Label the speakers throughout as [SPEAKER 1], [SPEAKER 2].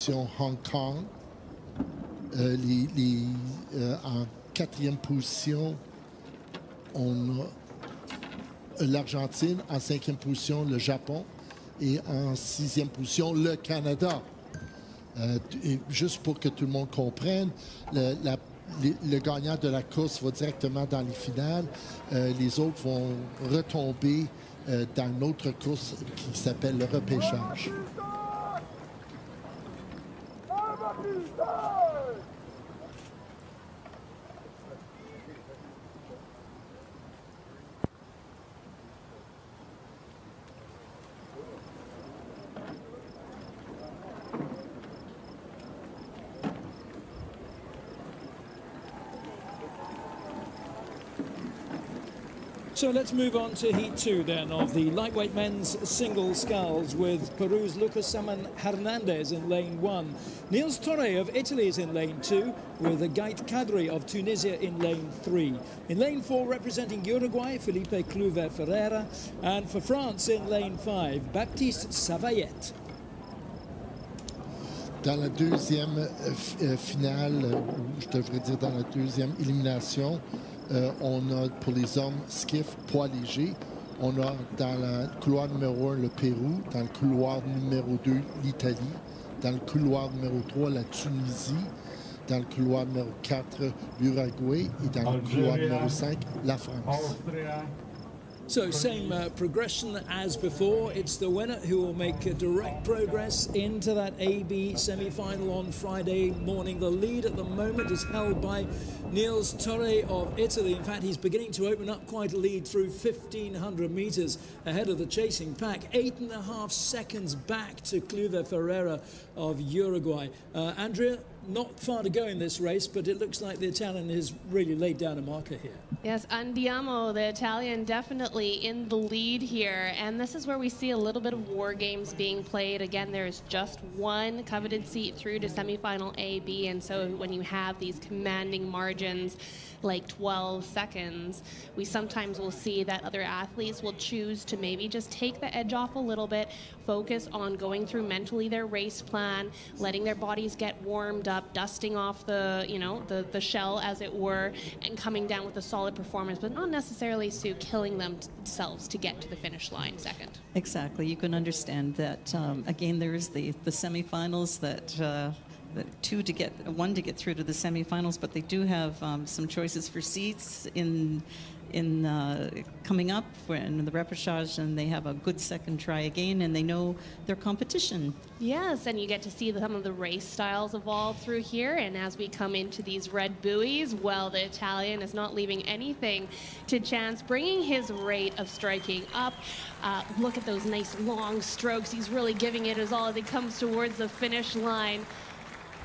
[SPEAKER 1] position, Hong Kong. En quatrième position, on a l'Argentine. En cinquième position, le Japon. Et en sixième position, le Canada. Juste pour que tout le monde comprenne, le gagnant de la course va directement dans les finales. Les autres vont retomber dans une autre course qui s'appelle le repêchage.
[SPEAKER 2] So let's move on to Heat 2 then of the lightweight men's single sculls with Peru's Lucas Saman Hernandez in lane 1. Niels Torre of Italy is in lane 2 with Gait Kadri of Tunisia in lane 3. In lane 4 representing Uruguay, Felipe Cluver Ferreira, and for France in lane 5, Baptiste Savayet.
[SPEAKER 1] Dans la deuxième finale, ou je devrais dire dans la deuxième élimination, on a pour les hommes skiff poids léger. On a dans le couloir numéro 1 le Pérou, dans le couloir numéro 2 l'Italie, dans le couloir numéro 3 la Tunisie, dans le couloir numéro 4 l'Uruguay et dans le couloir numéro 5 la France.
[SPEAKER 2] So same progression as before. It's the winner who will make direct progress into that AB semi-final on Friday morning. The lead at the moment is held by Niels Torre of Italy. In fact, he's beginning to open up quite a lead through 1,500 meters ahead of the chasing pack. 8.5 seconds back to Cluver Ferreira of Uruguay. Andrea, not far to go in this race, but it looks like the Italian has really laid down a marker here.
[SPEAKER 3] Yes, Andiamo, the Italian, definitely in the lead here. And this is where we see a little bit of war games being played. Again, there's just one coveted seat through to semifinal A, B. And so when you have these commanding margins, like 12 seconds, we sometimes will see that other athletes will choose to maybe just take the edge off a little bit, focus on going through mentally their race plan, letting their bodies get warmed up, dusting off the, you know, the shell as it were, and coming down with a solid performance, but not necessarily killing themselves to get to the finish line second.
[SPEAKER 4] Exactly. You can understand that, again, there's the semifinals that one to get through to the semifinals, but they do have some choices for seats in coming up in the repechage, and they have a good second try again, and they know their competition.
[SPEAKER 3] Yes, and you get to see some of the race styles evolve through here, and as we come into these red buoys, well, the Italian is not leaving anything to chance, bringing his rate of striking up. Look at those nice long strokes. He's really giving it his all as he comes towards the finish line.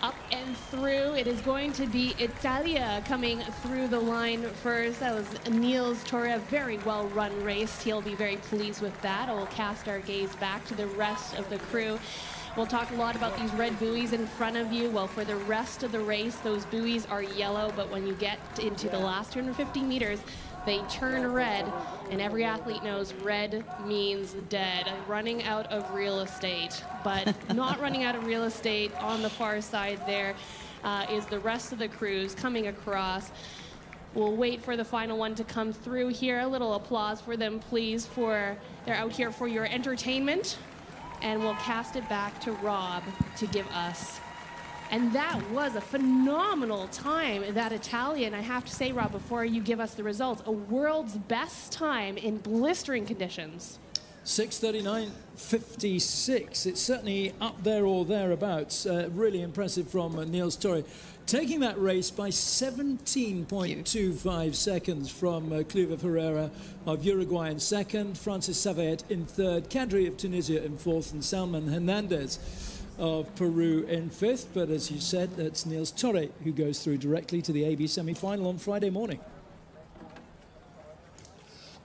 [SPEAKER 3] Up and through, it is going to be Italia coming through the line first. That was Niels Torre, a very well-run race. He'll be very pleased with that. We'll cast our gaze back to the rest of the crew. We'll talk a lot about these red buoys in front of you. Well, for the rest of the race, those buoys are yellow, but when you get into the last 250 meters, they turn red, and every athlete knows red means dead, running out of real estate. But not running out of real estate on the far side there is the rest of the crews coming across. We'll wait for the final one to come through here. A little applause for them, please, for they're out here for your entertainment. And we'll cast it back to Rob to give us. And that was a phenomenal time, that Italian, I have to say, Rob, before you give us the results, a world's best time in blistering conditions.
[SPEAKER 2] 6:39.56. It's certainly up there or thereabouts. Really impressive from Niels Torre. Taking that race by 17.25 seconds from Cluver Ferreira of Uruguay in second, Francis Savayet in third, Kadri of Tunisia in fourth, and Salman Hernandez of Peru in fifth. But as you said, that's Niels Torre who goes through directly to the AB semi-final on Friday morning.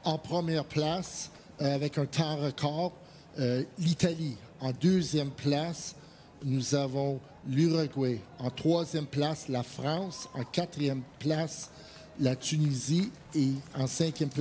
[SPEAKER 1] En première place, avec un temps record, l'Italie. En deuxième place, nous avons l'Uruguay. En troisième place, la France. En quatrième place, la Tunisie. Et en cinquième place,